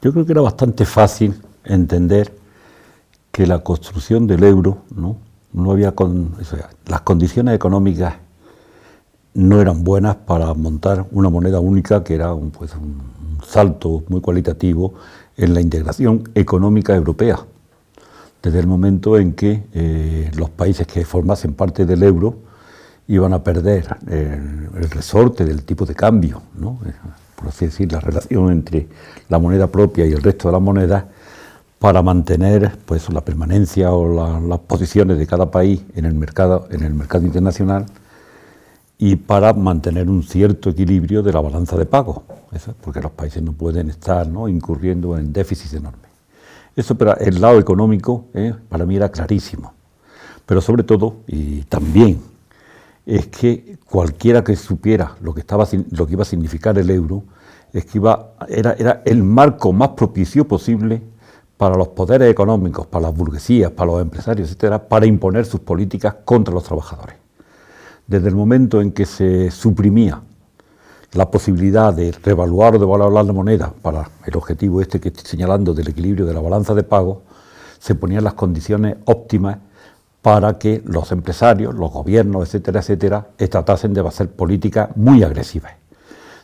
Yo creo que era bastante fácil entender que la construcción del euro, no había las condiciones económicas no eran buenas para montar una moneda única, que era un salto muy cualitativo en la integración económica europea. Desde el momento en que los países que formasen parte del euro iban a perder el resorte del tipo de cambio, por así decir, la relación entre la moneda propia y el resto de las monedas, para mantener la permanencia o las posiciones de cada país en el mercado internacional, y para mantener un cierto equilibrio de la balanza de pagos, porque los países no pueden estar incurriendo en déficits enormes. Eso, pero el lado económico para mí era clarísimo, pero sobre todo, y también, es que cualquiera que supiera lo que iba a significar el euro, es que era el marco más propicio posible para los poderes económicos, para las burguesías, para los empresarios, etcétera, para imponer sus políticas contra los trabajadores. Desde el momento en que se suprimía la posibilidad de revaluar o devaluar la moneda para el objetivo que estoy señalando del equilibrio de la balanza de pagos, se ponían las condiciones óptimas para que los empresarios, los gobiernos, etcétera, etcétera, tratasen de hacer políticas muy agresivas.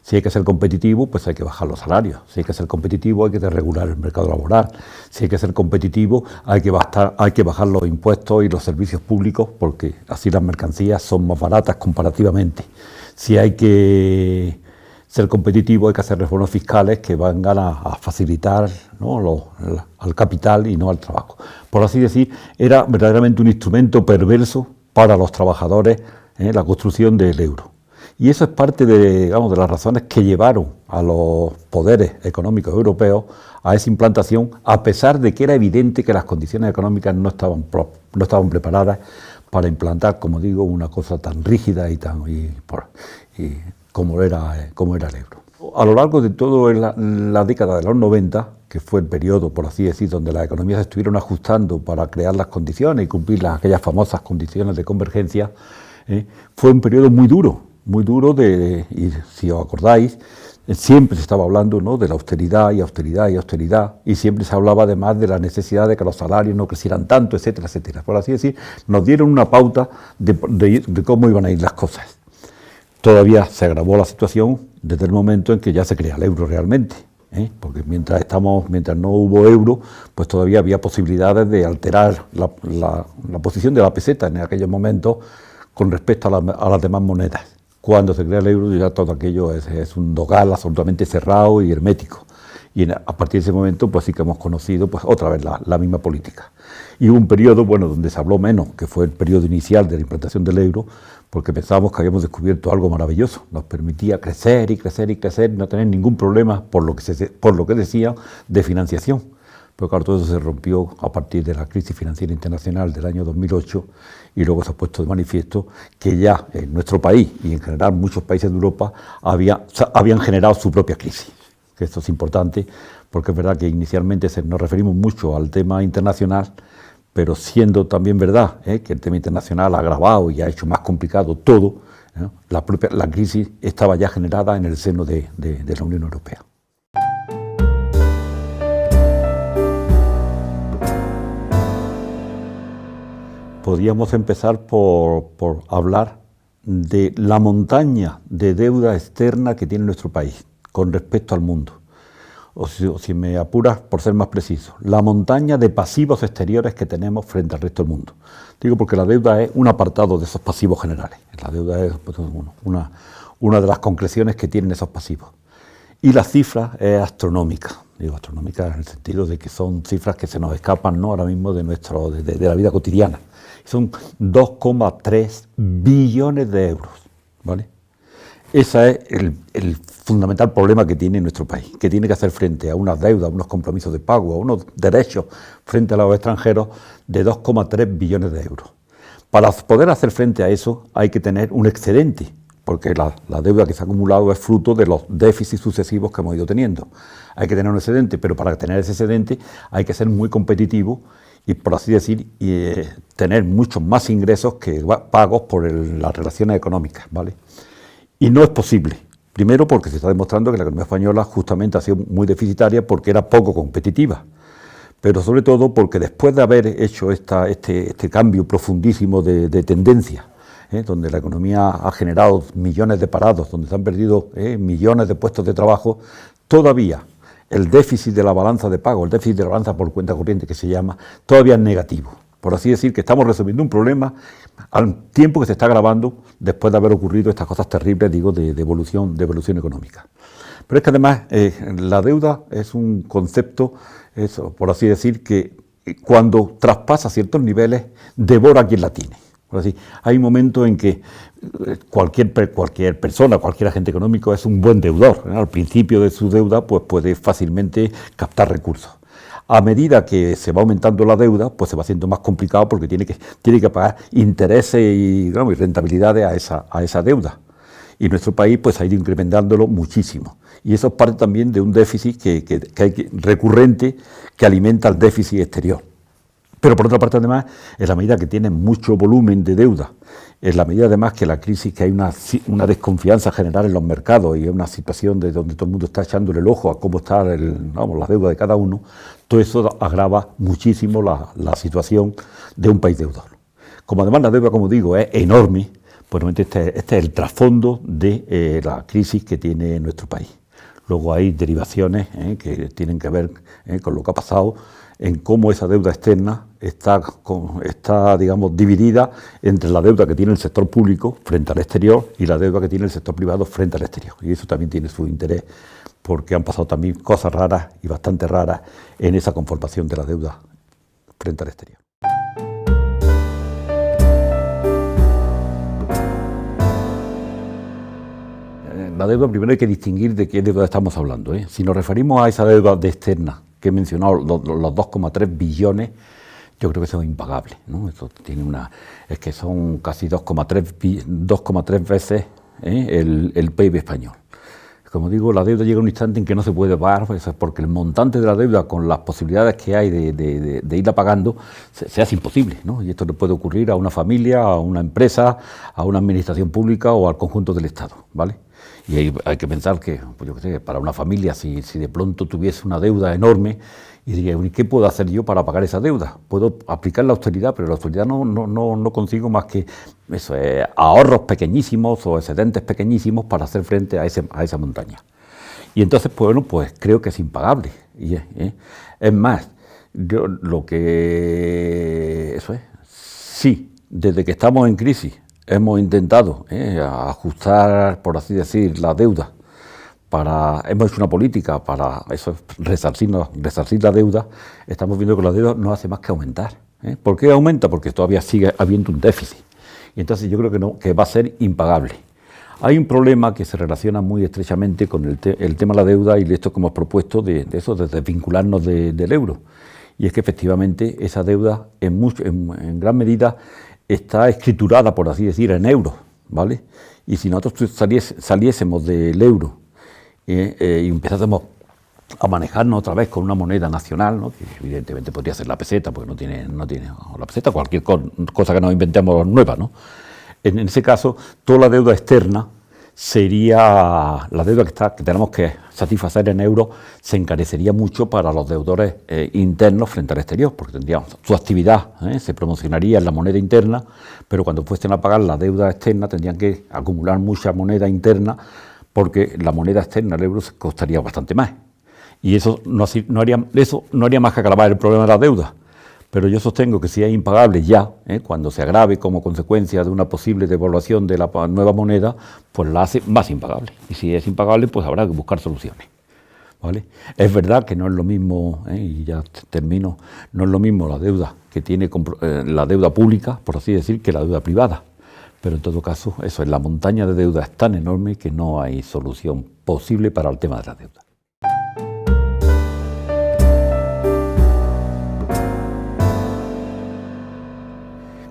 Si hay que ser competitivo, pues hay que bajar los salarios. Si hay que ser competitivo, hay que desregular el mercado laboral. Si hay que ser competitivo, hay que bajar los impuestos y los servicios públicos, porque así las mercancías son más baratas comparativamente. Si hay que ser competitivo, hay que hacer reformas fiscales que vengan a facilitar al capital y no al trabajo. Por así decir, era verdaderamente un instrumento perverso para los trabajadores, la construcción del euro. Y eso es parte de las razones que llevaron a los poderes económicos europeos a esa implantación, a pesar de que era evidente que las condiciones económicas no estaban preparadas para implantar, como digo, una cosa tan rígida como era el euro. A lo largo de toda la década de los 90, que fue el periodo, por así decir, donde las economías se estuvieron ajustando para crear las condiciones y cumplir aquellas famosas condiciones de convergencia, fue un periodo muy duro, y si os acordáis, siempre se estaba hablando de la austeridad y austeridad y austeridad, y siempre se hablaba además de la necesidad de que los salarios no crecieran tanto, etcétera, etcétera. Por así decir, nos dieron una pauta de cómo iban a ir las cosas. Todavía se agravó la situación desde el momento en que ya se crea el euro realmente, porque mientras no hubo euro, pues todavía había posibilidades de alterar la posición de la peseta en aquellos momentos con respecto a las demás monedas. Cuando se crea el euro, ya todo aquello es un dogal absolutamente cerrado y hermético. Y a partir de ese momento, pues sí que hemos conocido otra vez la misma política. Y hubo un periodo, donde se habló menos, que fue el periodo inicial de la implantación del euro, porque pensábamos que habíamos descubierto algo maravilloso. Nos permitía crecer y crecer y crecer, y no tener ningún problema por lo que decían de financiación. Pero claro, todo eso se rompió a partir de la crisis financiera internacional del año 2008, y luego se ha puesto de manifiesto que ya en nuestro país y en general muchos países de Europa habían generado su propia crisis. Que esto es importante, porque es verdad que inicialmente nos referimos mucho al tema internacional, pero siendo también verdad que el tema internacional ha agravado y ha hecho más complicado todo, la crisis estaba ya generada en el seno de la Unión Europea. Podríamos empezar por hablar de la montaña de deuda externa que tiene nuestro país con respecto al mundo. O si me apuras, por ser más preciso, la montaña de pasivos exteriores que tenemos frente al resto del mundo. Digo porque la deuda es un apartado de esos pasivos generales. La deuda es una de las concreciones que tienen esos pasivos. Y la cifra es astronómica. Digo astronómica en el sentido de que son cifras que se nos escapan ahora mismo de la vida cotidiana. Son 2,3 billones de euros, ¿vale? Ese es el fundamental problema que tiene nuestro país, que tiene que hacer frente a unas deudas, a unos compromisos de pago, a unos derechos frente a los extranjeros de 2,3 billones de euros. Para poder hacer frente a eso hay que tener un excedente, porque la deuda que se ha acumulado es fruto de los déficits sucesivos que hemos ido teniendo. Hay que tener un excedente, pero para tener ese excedente hay que ser muy competitivo y, por así decir, tener muchos más ingresos que pagos por las relaciones económicas, ¿vale? Y no es posible Primero porque se está demostrando que la economía española justamente ha sido muy deficitaria porque era poco competitiva, pero sobre todo porque después de haber hecho este cambio profundísimo de tendencia, donde la economía ha generado millones de parados, donde se han perdido millones de puestos de trabajo, todavía el déficit de la balanza de pago, el déficit de la balanza por cuenta corriente que se llama, todavía es negativo. Por así decir, que estamos resolviendo un problema al tiempo que se está agravando después de haber ocurrido estas cosas terribles, digo, de evolución económica. Pero es que además la deuda es un concepto, por así decir, que cuando traspasa ciertos niveles, devora a quien la tiene. Por así, hay momentos en que cualquier persona, cualquier agente económico es un buen deudor. Al principio de su deuda pues puede fácilmente captar recursos. A medida que se va aumentando la deuda, pues se va haciendo más complicado porque tiene que pagar intereses y rentabilidades a esa deuda. Y nuestro país pues ha ido incrementándolo muchísimo. Y eso es parte también de un déficit recurrente que alimenta el déficit exterior. Pero por otra parte, además, en la medida que tiene mucho volumen de deuda, en la medida además que la crisis, que hay una desconfianza general en los mercados y es una situación de donde todo el mundo está echándole el ojo a cómo está la deuda de cada uno, todo eso agrava muchísimo la situación de un país deudor. Como además la deuda, como digo, es enorme, pues realmente este es el trasfondo de la crisis que tiene nuestro país. Luego hay derivaciones que tienen que ver con lo que ha pasado, en cómo esa deuda externa está digamos, dividida entre la deuda que tiene el sector público frente al exterior y la deuda que tiene el sector privado frente al exterior. Y eso también tiene su interés porque han pasado también cosas raras y bastante raras en esa conformación de la deuda frente al exterior. La deuda, primero hay que distinguir de qué deuda estamos hablando. Si nos referimos a esa deuda externa que he mencionado, los 2,3 billones, yo creo que son impagables, ¿no? Eso tiene es que son casi 2,3 veces el PIB español. Como digo, la deuda llega a un instante en que no se puede pagar, pues, porque el montante de la deuda con las posibilidades que hay de irla pagando se hace imposible, ¿no? Y esto le puede ocurrir a una familia, a una empresa, a una administración pública o al conjunto del Estado, ¿vale? Y hay que pensar que, pues yo qué sé, para una familia, si de pronto tuviese una deuda enorme, y diría, ¿qué puedo hacer yo para pagar esa deuda? Puedo aplicar la austeridad, pero la austeridad no consigo más que eso, ahorros pequeñísimos o excedentes pequeñísimos para hacer frente a esa montaña. Y entonces, pues bueno, pues creo que es impagable. Es más, yo sí, desde que estamos en crisis, hemos intentado ajustar, por así decir, la deuda. Hemos hecho una política para resarcir la deuda. Estamos viendo que la deuda no hace más que aumentar. ¿Por qué aumenta? Porque todavía sigue habiendo un déficit. Y entonces yo creo que va a ser impagable. Hay un problema que se relaciona muy estrechamente con el tema de la deuda y esto que hemos propuesto de desvincularnos del euro. Y es que efectivamente esa deuda en gran medida está escriturada, por así decir, en euros, ¿vale? Y si nosotros saliésemos del euro y empezásemos a manejarnos otra vez con una moneda nacional, ¿no? Que evidentemente podría ser la peseta, porque no tiene o la peseta, cualquier cosa que nos inventemos nueva, ¿no? En ese caso, toda la deuda externa sería la deuda que tenemos que satisfacer en euros, se encarecería mucho para los deudores internos frente al exterior, porque tendrían su actividad, se promocionaría en la moneda interna, pero cuando fuesen a pagar la deuda externa tendrían que acumular mucha moneda interna, porque la moneda externa, el euro, costaría bastante más. Y eso no haría más que agravar el problema de la deuda. Pero yo sostengo que si es impagable ya, cuando se agrave como consecuencia de una posible devaluación de la nueva moneda, pues la hace más impagable. Y si es impagable, pues habrá que buscar soluciones, ¿vale? Es verdad que no es lo mismo, y ya termino, no es lo mismo la deuda que tiene la deuda pública, por así decir, que la deuda privada. Pero en todo caso, eso es, la montaña de deuda es tan enorme que no hay solución posible para el tema de la deuda.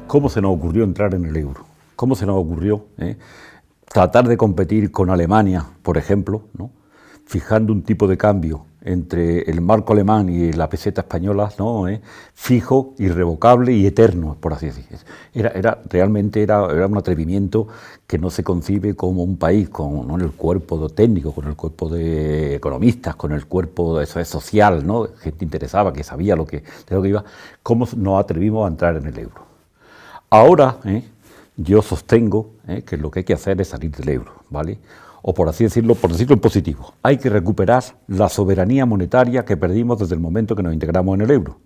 ¿Cómo se nos ocurrió entrar en el euro? ¿Cómo se nos ocurrió tratar de competir con Alemania, por ejemplo, ¿no? Fijando un tipo de cambio entre el marco alemán y la peseta española, ¿no? Fijo, irrevocable y eterno, por así decirlo. Realmente era un atrevimiento que no se concibe como un país con, ¿no?, el cuerpo técnico, con el cuerpo de economistas, con el cuerpo de eso social, ¿no?, gente interesada, que sabía de lo que iba, cómo nos atrevimos a entrar en el euro. Ahora, yo sostengo que lo que hay que hacer es salir del euro, ¿vale? O por así decirlo, en positivo, hay que recuperar la soberanía monetaria que perdimos desde el momento que nos integramos en el euro,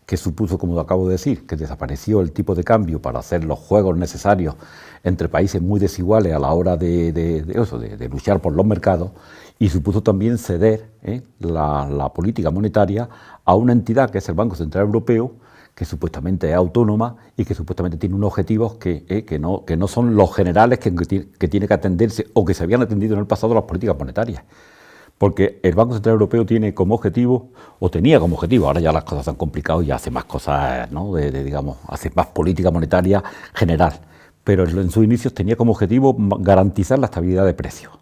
que supuso, como acabo de decir, que desapareció el tipo de cambio para hacer los juegos necesarios entre países muy desiguales a la hora de luchar por los mercados, y supuso también ceder la política monetaria a una entidad que es el Banco Central Europeo, que supuestamente es autónoma y que supuestamente tiene unos objetivos que no son los generales que tiene que atenderse o que se habían atendido en el pasado las políticas monetarias. Porque el Banco Central Europeo tiene como objetivo, o tenía como objetivo, ahora ya las cosas se han complicado y hace más cosas, ¿no?, digamos, hace más política monetaria general, pero en sus inicios tenía como objetivo garantizar la estabilidad de precios.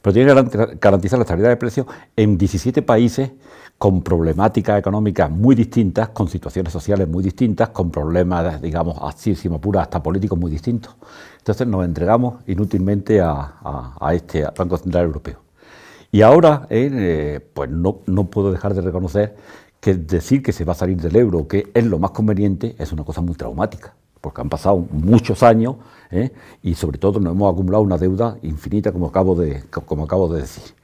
Pero tiene que garantizar la estabilidad de precios en 17 países con problemáticas económicas muy distintas, con situaciones sociales muy distintas, con problemas, digamos, así, si me apura, hasta políticos muy distintos. Entonces nos entregamos inútilmente a este Banco Central Europeo. Y ahora, pues no puedo dejar de reconocer que decir que se va a salir del euro, que es lo más conveniente, es una cosa muy traumática, porque han pasado muchos años y sobre todo nos hemos acumulado una deuda infinita, como acabo de decir.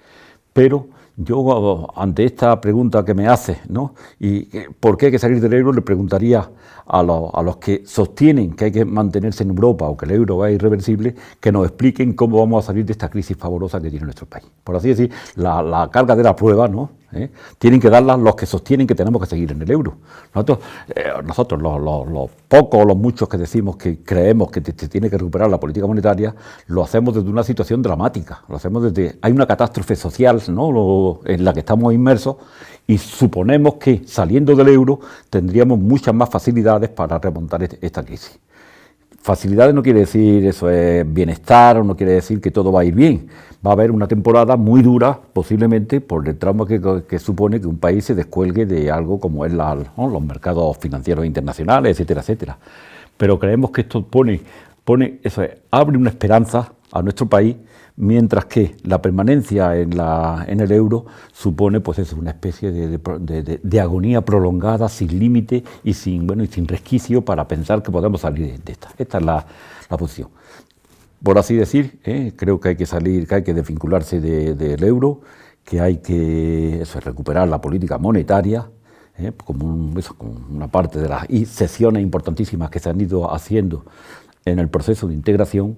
Pero yo, ante esta pregunta que me hace, ¿no?, y por qué hay que salir del euro, le preguntaría a los que sostienen que hay que mantenerse en Europa o que el euro es irreversible, que nos expliquen cómo vamos a salir de esta crisis pavorosa que tiene nuestro país. Por así decir, la carga de la prueba, ¿no?, tienen que darla los que sostienen que tenemos que seguir en el euro. Nosotros los pocos o los muchos que decimos que creemos que se tiene que recuperar la política monetaria, lo hacemos desde una situación dramática, lo hacemos desde, hay una catástrofe social, ¿no?, en la que estamos inmersos, y suponemos que saliendo del euro tendríamos muchas más facilidades para remontar esta crisis. Facilidades no quiere decir eso es bienestar, o no quiere decir que todo va a ir bien. Va a haber una temporada muy dura, posiblemente, por el trauma que supone que un país se descuelgue de algo como es los mercados financieros internacionales, etcétera, etcétera. Pero creemos que esto abre una esperanza a nuestro país, mientras que la permanencia en el euro supone, pues eso, una especie de agonía prolongada, sin límite y sin resquicio para pensar que podemos salir de esta. Esta es la posición. Por así decir, creo que hay que salir, que hay que desvincularse del euro, que hay que recuperar la política monetaria, como una parte de las cesiones importantísimas que se han ido haciendo en el proceso de integración,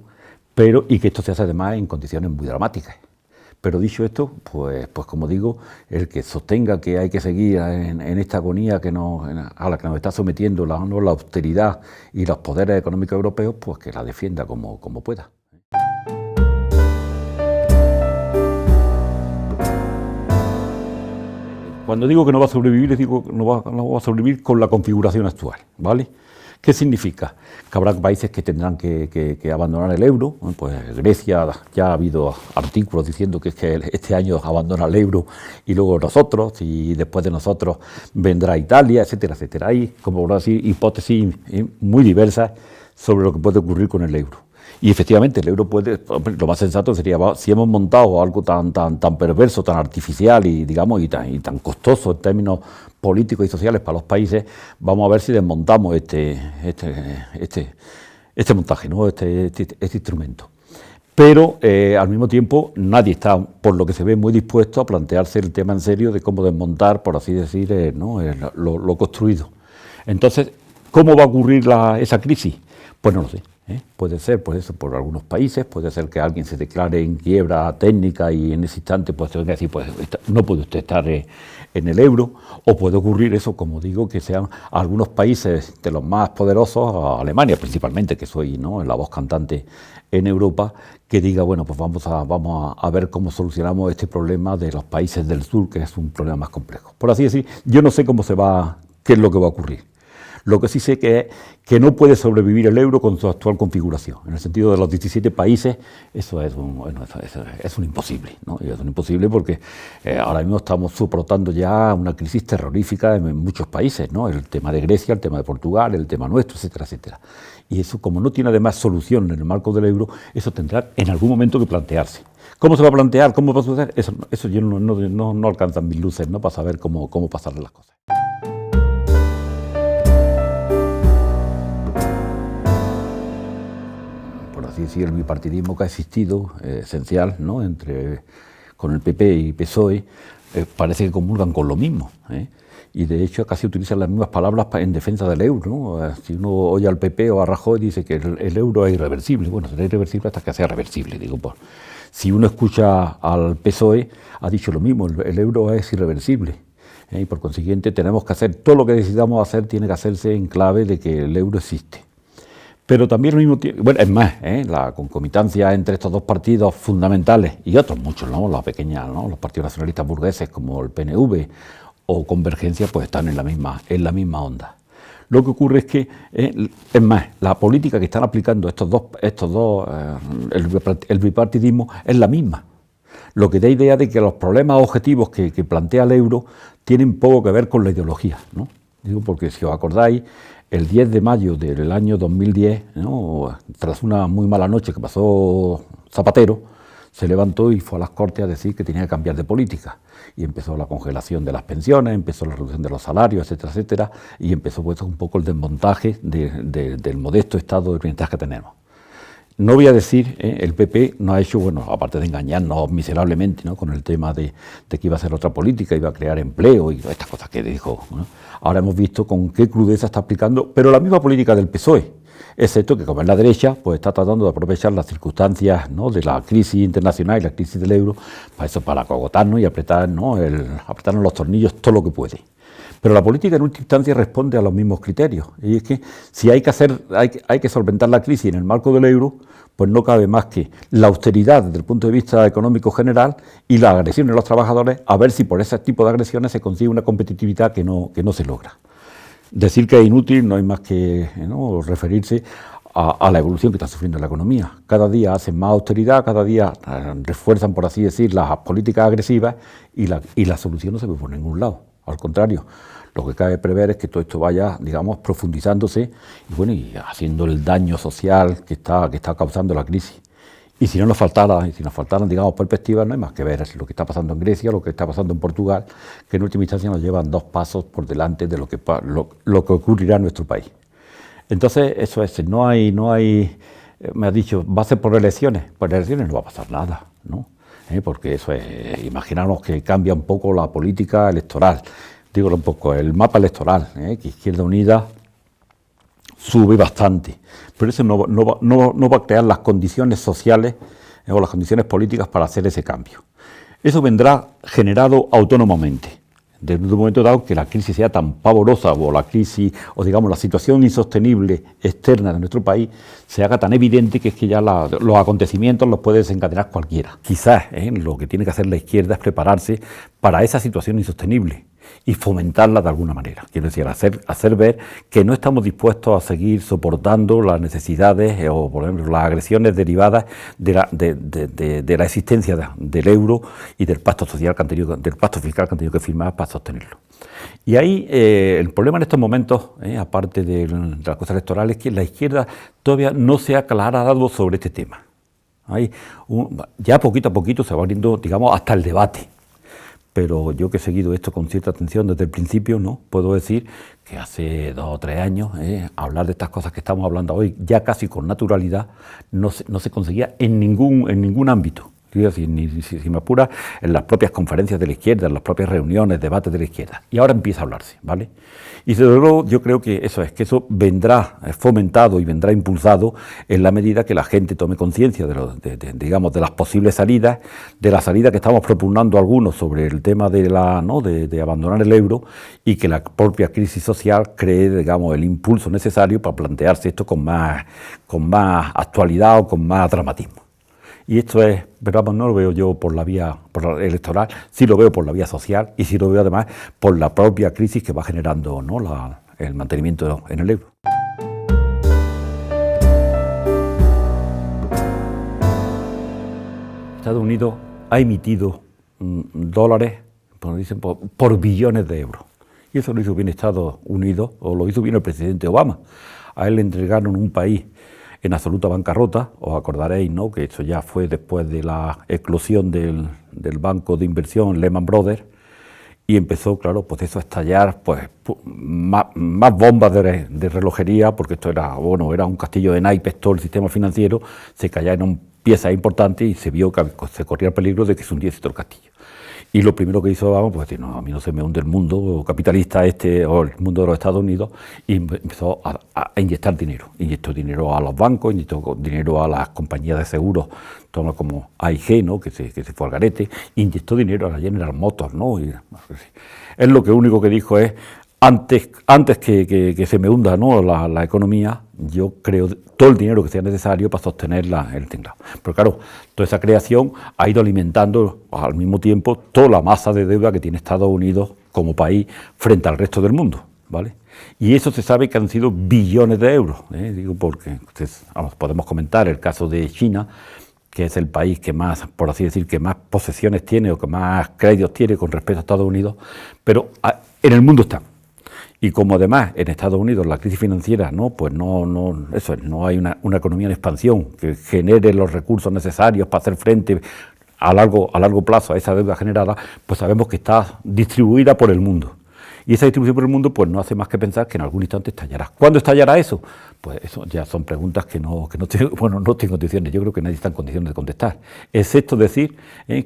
y que esto se hace además en condiciones muy dramáticas. Pero dicho esto, pues como digo, el que sostenga que hay que seguir en esta agonía a la que nos está sometiendo la austeridad y los poderes económicos europeos, pues que la defienda como pueda. Cuando digo que no va a sobrevivir, les digo que no va a sobrevivir con la configuración actual, ¿vale? ¿Qué significa? Que habrá países que tendrán que abandonar el euro. Pues Grecia, ya ha habido artículos diciendo que este año abandona el euro y luego nosotros, y después de nosotros vendrá Italia, etcétera, etcétera. Hay, como por decir, hipótesis muy diversas sobre lo que puede ocurrir con el euro. Y efectivamente el euro lo más sensato sería, si hemos montado algo tan perverso, tan artificial y tan costoso en términos políticos y sociales para los países, vamos a ver si desmontamos este montaje, ¿no?, este instrumento. Pero al mismo tiempo nadie está, por lo que se ve, muy dispuesto a plantearse el tema en serio de cómo desmontar, por así decir, lo construido. Entonces, ¿cómo va a ocurrir esa crisis? Pues no lo sé. Puede ser, pues eso, por algunos países, puede ser que alguien se declare en quiebra técnica y en ese instante pues tenga que decir, pues no puede usted estar en el euro, o puede ocurrir eso, como digo, que sean algunos países de los más poderosos, Alemania principalmente, que soy, ¿no?, la voz cantante en Europa, que diga, bueno, pues vamos a ver cómo solucionamos este problema de los países del sur, que es un problema más complejo. Por así decir, yo no sé qué es lo que va a ocurrir. Lo que sí sé que es que no puede sobrevivir el euro con su actual configuración. En el sentido de los 17 países, eso es un imposible, ¿no? Y es un imposible porque ahora mismo estamos soportando ya una crisis terrorífica en muchos países, ¿no? El tema de Grecia, el tema de Portugal, el tema nuestro, etcétera, etcétera. Y eso, como no tiene además solución en el marco del euro, eso tendrá en algún momento que plantearse. ¿Cómo se va a plantear? ¿Cómo va a suceder? Eso yo no alcanzan mis luces, ¿no?, para saber cómo pasar las cosas. Por así decir, el bipartidismo que ha existido, esencial, ¿no?, con el PP y PSOE, parece que comulgan con lo mismo, y de hecho casi utilizan las mismas palabras en defensa del euro, ¿no? Si uno oye al PP o a Rajoy, dice que el euro es irreversible. Bueno, será irreversible hasta que sea reversible, digo. Si uno escucha al PSOE, ha dicho lo mismo, el euro es irreversible, y por consiguiente tenemos que hacer todo lo que decidamos hacer, tiene que hacerse en clave de que el euro existe. Pero también al mismo tiempo, bueno, es más, la concomitancia entre estos dos partidos fundamentales y otros muchos, ¿no?, la pequeña, ¿no?, los partidos nacionalistas burgueses como el PNV o Convergencia, pues están en la misma onda. Lo que ocurre es que, es más, la política que están aplicando estos dos, el bipartidismo es la misma. Lo que da idea de que los problemas objetivos que plantea el euro tienen poco que ver con la ideología, ¿no? Digo porque si os acordáis, el 10 de mayo del año 2010, ¿no?, tras una muy mala noche que pasó Zapatero, se levantó y fue a las Cortes a decir que tenía que cambiar de política. Y empezó la congelación de las pensiones, empezó la reducción de los salarios, etcétera, etcétera, y empezó pues un poco el desmontaje del modesto estado de bienestar que tenemos. No voy a decir, el PP no ha hecho, bueno, aparte de engañarnos miserablemente, ¿no?, con el tema de que iba a hacer otra política, iba a crear empleo y estas cosas que dijo, ¿no? Ahora hemos visto con qué crudeza está aplicando, pero la misma política del PSOE, excepto que como es la derecha, pues está tratando de aprovechar las circunstancias, ¿no?, de la crisis internacional y la crisis del euro, para agotarnos y apretar, ¿no?, apretarnos los tornillos todo lo que puede. Pero la política en última instancia responde a los mismos criterios, y es que si hay que solventar la crisis en el marco del euro, pues no cabe más que la austeridad desde el punto de vista económico general y la agresión de los trabajadores, a ver si por ese tipo de agresiones se consigue una competitividad que no se logra. Decir que es inútil no hay más que, ¿no?, referirse a la evolución que está sufriendo la economía. Cada día hacen más austeridad, cada día refuerzan, por así decir, las políticas agresivas y la solución no se ve por ningún lado. Al contrario, lo que cabe prever es que todo esto vaya, digamos, profundizándose y haciendo el daño social que está causando la crisis. Y si nos faltaran, digamos, perspectivas, no hay más que ver lo que está pasando en Grecia, lo que está pasando en Portugal, que en última instancia nos llevan 2 pasos por delante de lo que ocurrirá en nuestro país. Entonces, eso es, no hay, me ha dicho, ¿va a ser por elecciones? Por elecciones no va a pasar nada, ¿no? Porque eso es, imaginaros que cambia un poco la política electoral, digo un poco, el mapa electoral, que Izquierda Unida sube bastante, pero eso no va a crear las condiciones sociales o las condiciones políticas para hacer ese cambio. Eso vendrá generado autónomamente. Desde un momento dado que la crisis sea tan pavorosa o la crisis, o digamos la situación insostenible externa de nuestro país, se haga tan evidente que es que ya los acontecimientos los puede desencadenar cualquiera. Quizás lo que tiene que hacer la izquierda es prepararse para esa situación insostenible y fomentarla de alguna manera. Quiero decir, hacer ver que no estamos dispuestos a seguir soportando las necesidades o, por ejemplo, las agresiones derivadas de la existencia del euro y del pacto social del pacto fiscal que han tenido que firmar para sostenerlo. Y ahí el problema en estos momentos, aparte de las cosas electorales, es que la izquierda todavía no se ha aclarado sobre este tema. Ya poquito a poquito se va abriendo, digamos, hasta el debate. Pero yo que he seguido esto con cierta atención desde el principio, ¿no?, puedo decir que hace 2 o 3 años hablar de estas cosas que estamos hablando hoy ya casi con naturalidad no se conseguía en ningún ámbito. Quiero decir, ni si me apura, en las propias conferencias de la izquierda, en las propias reuniones, debates de la izquierda. Y ahora empieza a hablarse, ¿vale? Y desde luego yo creo que eso vendrá fomentado y vendrá impulsado en la medida que la gente tome conciencia digamos, de las posibles salidas, de la salida que estamos propugnando algunos sobre el tema de abandonar el euro, y que la propia crisis social cree, digamos, el impulso necesario para plantearse esto con más actualidad o con más dramatismo. Y esto es, pero vamos, no lo veo yo por la vía electoral, sí lo veo por la vía social y sí lo veo además por la propia crisis que va generando, ¿no?, el mantenimiento en el euro. Estados Unidos ha emitido dólares, como dicen, por billones de euros. Y eso lo hizo bien Estados Unidos, o lo hizo bien el presidente Obama. A él le entregaron un país en absoluta bancarrota. Os acordaréis, ¿no?, que eso ya fue después de la eclosión del banco de inversión Lehman Brothers, y empezó, claro, pues eso a estallar, pues más bombas de relojería, porque esto era, bueno, era un castillo de naipes, todo el sistema financiero, se cayeron piezas importantes y se vio que se corría el peligro de que se hundiese todo el castillo. Y lo primero que hizo Obama, pues decir, no, a mí no se me hunde el mundo capitalista o el mundo de los Estados Unidos, y empezó a inyectar dinero. Inyectó dinero a los bancos, inyectó dinero a las compañías de seguros, como AIG, ¿no?, que se fue al garete, inyectó dinero a la General Motors, ¿no? Y él lo único que dijo es, antes que se me hunda, ¿no?, la economía, yo creo todo el dinero que sea necesario para sostener el tinglado. Pero claro, toda esa creación ha ido alimentando al mismo tiempo toda la masa de deuda que tiene Estados Unidos como país frente al resto del mundo, ¿vale? Y eso se sabe que han sido billones de euros, digo porque podemos comentar el caso de China, que es el país que más, por así decir, que más posesiones tiene o que más créditos tiene con respecto a Estados Unidos, pero en el mundo están. Y como además en Estados Unidos la crisis financiera no hay una economía en expansión que genere los recursos necesarios para hacer frente a largo plazo a esa deuda generada, pues sabemos que está distribuida por el mundo. Y esa distribución por el mundo pues no hace más que pensar que en algún instante estallará. ¿Cuándo estallará eso? Pues eso ya son preguntas que no tengo condiciones, yo creo que nadie está en condiciones de contestar, excepto decir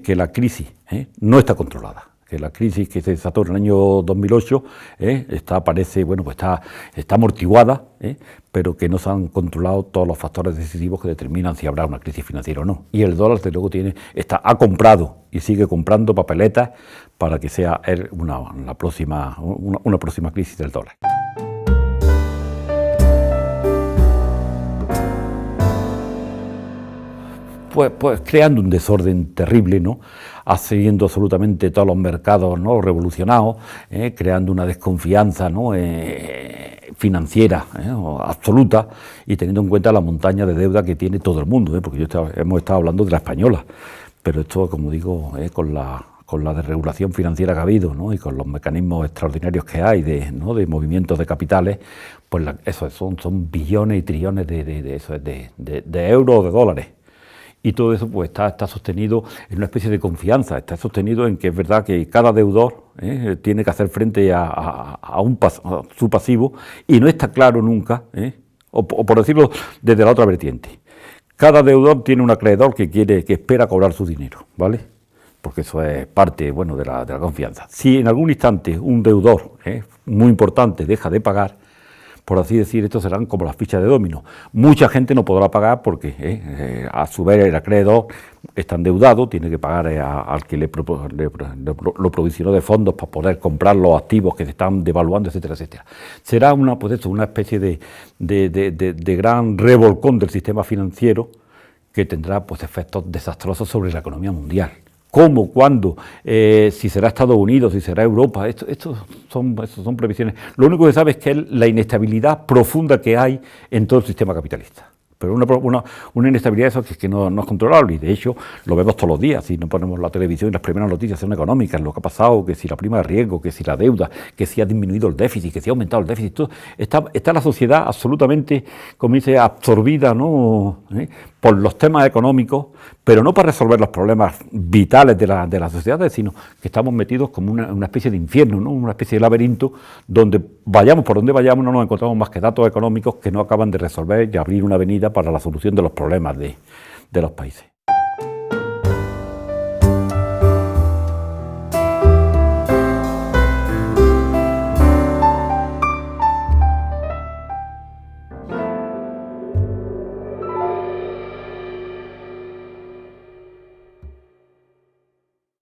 que la crisis no está controlada. Que la crisis que se desató en el año 2008 está amortiguada, pero que no se han controlado todos los factores decisivos que determinan si habrá una crisis financiera o no. Y el dólar, desde luego, ha comprado y sigue comprando papeletas para que sea una próxima crisis del dólar. Pues creando un desorden terrible, ¿no?, haciendo absolutamente todos los mercados, ¿no?, revolucionados, creando una desconfianza, ¿no?, financiera absoluta, y teniendo en cuenta la montaña de deuda que tiene todo el mundo, porque hemos estado hablando de la española, pero esto, como digo, con la desregulación financiera que ha habido, ¿no?, y con los mecanismos extraordinarios que hay de movimientos de capitales, pues eso son billones y trillones de euros o de dólares. Y todo eso pues está sostenido en una especie de confianza, está sostenido en que es verdad que cada deudor tiene que hacer frente a su pasivo, y no está claro nunca, o por decirlo desde la otra vertiente, cada deudor tiene un acreedor que espera cobrar su dinero, ¿vale? Porque eso es parte, bueno, de la confianza. Si en algún instante un deudor muy importante deja de pagar, por así decir, estos serán como las fichas de dominó. Mucha gente no podrá pagar porque a su vez el acreedor está endeudado, tiene que pagar al que lo provisionó de fondos para poder comprar los activos que se están devaluando, etcétera, etcétera. Será una especie de gran revolcón del sistema financiero que tendrá pues efectos desastrosos sobre la economía mundial. ¿Cómo? ¿Cuándo? Si será Estados Unidos, si será Europa. Estos son previsiones. Lo único que se sabe es que es la inestabilidad profunda que hay en todo el sistema capitalista. Pero una inestabilidad que no es controlable, y de hecho lo vemos todos los días. Si no ponemos la televisión y las primeras noticias son económicas, lo que ha pasado, que si la prima de riesgo, que si la deuda, que si ha disminuido el déficit, que si ha aumentado el déficit, todo, está la sociedad absolutamente, como dice, absorbida, ¿no?, por los temas económicos, pero no para resolver los problemas vitales de las sociedades, sino que estamos metidos como una especie de infierno, ¿no?, una especie de laberinto donde vayamos por donde vayamos no nos encontramos más que datos económicos que no acaban de resolver y abrir una avenida para la solución de los problemas de los países.